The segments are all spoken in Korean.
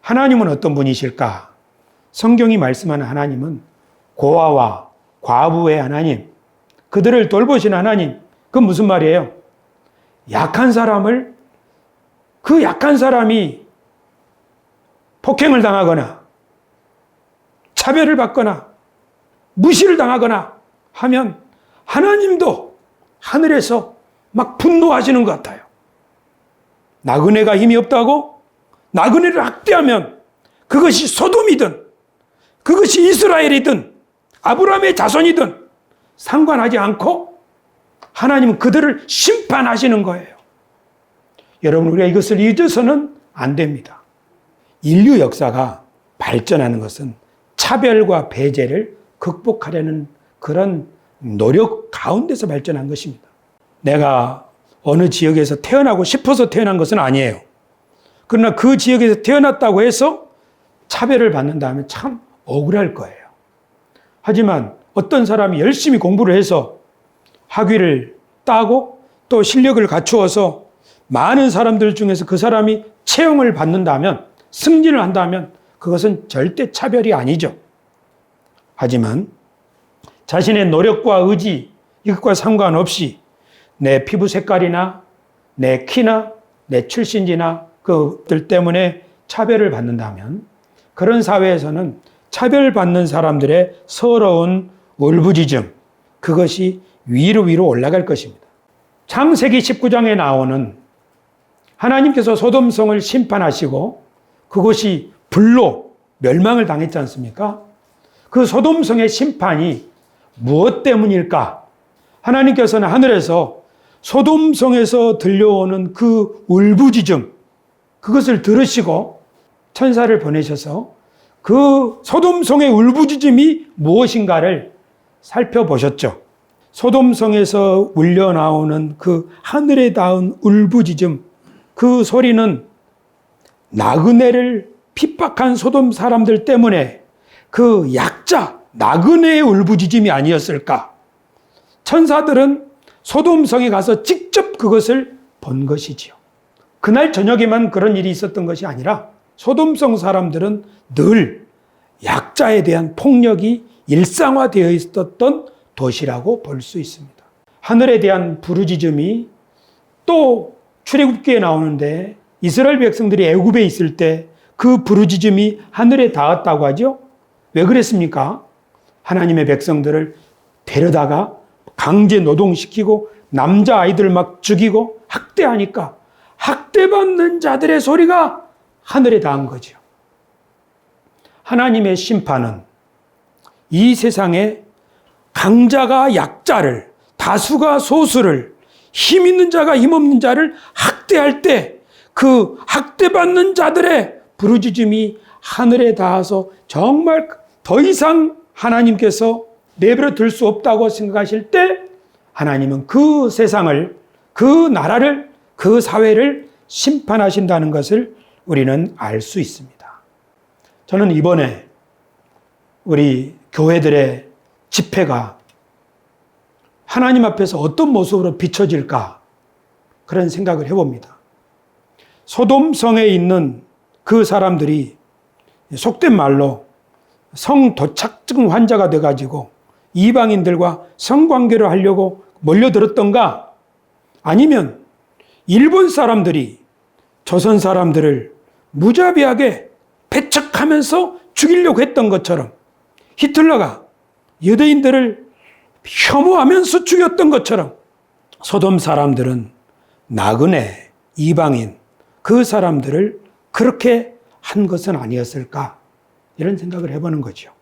하나님은 어떤 분이실까? 성경이 말씀하는 하나님은 고아와 과부의 하나님, 그들을 돌보신 하나님. 그건 무슨 말이에요? 약한 사람을, 그 약한 사람이 폭행을 당하거나 차별을 받거나 무시를 당하거나 하면 하나님도 하늘에서 막 분노하시는 것 같아요. 나그네가 힘이 없다고 나그네를 학대하면 그것이 소돔이든 그것이 이스라엘이든 아브라함의 자손이든 상관하지 않고 하나님은 그들을 심판하시는 거예요. 여러분, 우리가 이것을 잊어서는 안 됩니다. 인류 역사가 발전하는 것은 차별과 배제를 극복하려는 그런 노력 가운데서 발전한 것입니다. 내가 어느 지역에서 태어나고 싶어서 태어난 것은 아니에요. 그러나 그 지역에서 태어났다고 해서 차별을 받는다면 참 억울할 거예요. 하지만 어떤 사람이 열심히 공부를 해서 학위를 따고 또 실력을 갖추어서 많은 사람들 중에서 그 사람이 채용을 받는다면, 승진을 한다면 그것은 절대 차별이 아니죠. 하지만 자신의 노력과 의지, 이것과 상관없이 내 피부 색깔이나 내 키나 내 출신지나 그들 때문에 차별을 받는다면 그런 사회에서는 차별받는 사람들의 서러운 울부짖음, 그것이 위로 올라갈 것입니다. 창세기 19장에 나오는 하나님께서 소돔성을 심판하시고 그것이 불로 멸망을 당했지 않습니까? 그 소돔성의 심판이 무엇 때문일까? 하나님께서는 하늘에서 소돔성에서 들려오는 그 울부짖음, 그것을 들으시고 천사를 보내셔서 그 소돔성의 울부짖음이 무엇인가를 살펴보셨죠. 소돔성에서 울려나오는 그 하늘에 닿은 울부짖음, 그 소리는 나그네를 핍박한 소돔 사람들 때문에 그 약자, 나그네의 울부짖음이 아니었을까? 천사들은 소돔성에 가서 직접 그것을 본 것이지요. 그날 저녁에만 그런 일이 있었던 것이 아니라 소돔성 사람들은 늘 약자에 대한 폭력이 일상화되어 있었던 도시라고 볼 수 있습니다. 하늘에 대한 부르짖음이 또 출애굽기에 나오는데 이스라엘 백성들이 애굽에 있을 때 그 부르짖음이 하늘에 닿았다고 하죠. 왜 그랬습니까? 하나님의 백성들을 데려다가 강제 노동시키고 남자아이들 막 죽이고 학대하니까 학대받는 자들의 소리가 하늘에 닿은 거죠. 하나님의 심판은 이 세상에 강자가 약자를, 다수가 소수를, 힘 있는 자가 힘 없는 자를 학대할 때 그 학대받는 자들의 부르짖음이 하늘에 닿아서 정말 더 이상 하나님께서 내버려 둘 수 없다고 생각하실 때 하나님은 그 세상을, 그 나라를, 그 사회를 심판하신다는 것을 우리는 알 수 있습니다. 저는 이번에 우리 교회들의 집회가 하나님 앞에서 어떤 모습으로 비춰질까 그런 생각을 해봅니다. 소돔성에 있는 그 사람들이 속된 말로 성도착증 환자가 돼가지고 이방인들과 성관계를 하려고 몰려들었던가, 아니면 일본 사람들이 조선 사람들을 무자비하게 배척하면서 죽이려고 했던 것처럼, 히틀러가 유대인들을 혐오하면서 죽였던 것처럼 소돔 사람들은 나그네, 이방인, 그 사람들을 그렇게 한 것은 아니었을까, 이런 생각을 해보는 거죠.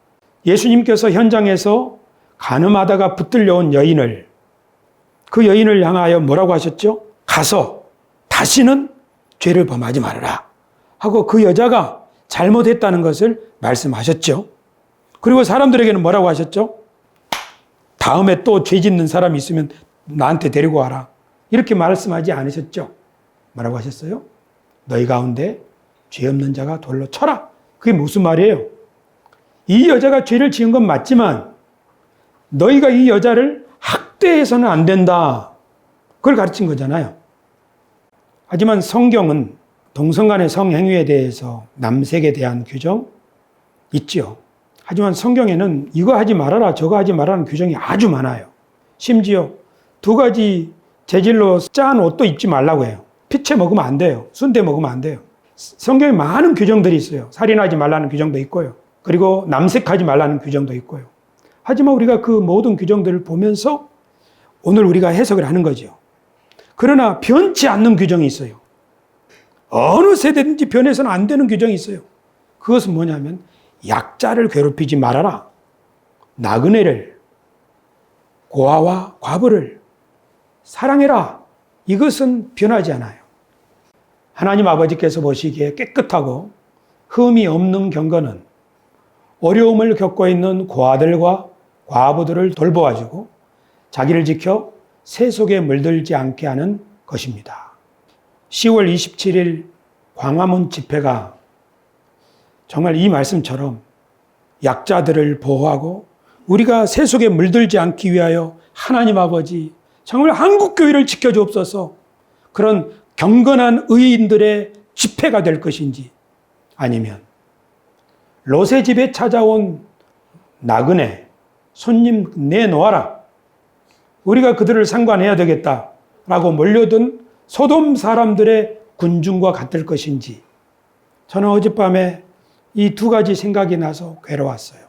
예수님께서 현장에서 간음하다가 붙들려온 여인을, 그 여인을 향하여 뭐라고 하셨죠? 가서 다시는 죄를 범하지 말아라 하고 그 여자가 잘못했다는 것을 말씀하셨죠. 그리고 사람들에게는 뭐라고 하셨죠? 다음에 또 죄 짓는 사람이 있으면 나한테 데리고 와라, 이렇게 말씀하지 않으셨죠? 뭐라고 하셨어요? 너희 가운데 죄 없는 자가 돌로 쳐라. 그게 무슨 말이에요? 이 여자가 죄를 지은 건 맞지만 너희가 이 여자를 학대해서는 안 된다, 그걸 가르친 거잖아요. 하지만 성경은 동성 간의 성행위에 대해서 남색에 대한 규정 있지요. 하지만 성경에는 이거 하지 말아라 저거 하지 말라는 규정이 아주 많아요. 심지어 2가지 재질로 짠 옷도 입지 말라고 해요. 피채 먹으면 안 돼요. 순대 먹으면 안 돼요. 성경에 많은 규정들이 있어요. 살인하지 말라는 규정도 있고요. 그리고 남색하지 말라는 규정도 있고요. 하지만 우리가 그 모든 규정들을 보면서 오늘 우리가 해석을 하는 거죠. 그러나 변치 않는 규정이 있어요. 어느 세대든지 변해서는 안 되는 규정이 있어요. 그것은 뭐냐면 약자를 괴롭히지 말아라. 나그네를, 고아와 과부를 사랑해라. 이것은 변하지 않아요. 하나님 아버지께서 보시기에 깨끗하고 흠이 없는 경건은 어려움을 겪고 있는 고아들과 과부들을 돌보아주고 자기를 지켜 세속에 물들지 않게 하는 것입니다. 10월 27일 광화문 집회가 정말 이 말씀처럼 약자들을 보호하고 우리가 세속에 물들지 않기 위하여 하나님 아버지 정말 한국교회를 지켜주옵소서 그런 경건한 의인들의 집회가 될 것인지 아니면 롯의 집에 찾아온 나그네, 손님 내놓아라. 우리가 그들을 상관해야 되겠다라고 몰려든 소돔 사람들의 군중과 같을 것인지 저는 어젯밤에 이 2가지 생각이 나서 괴로웠어요.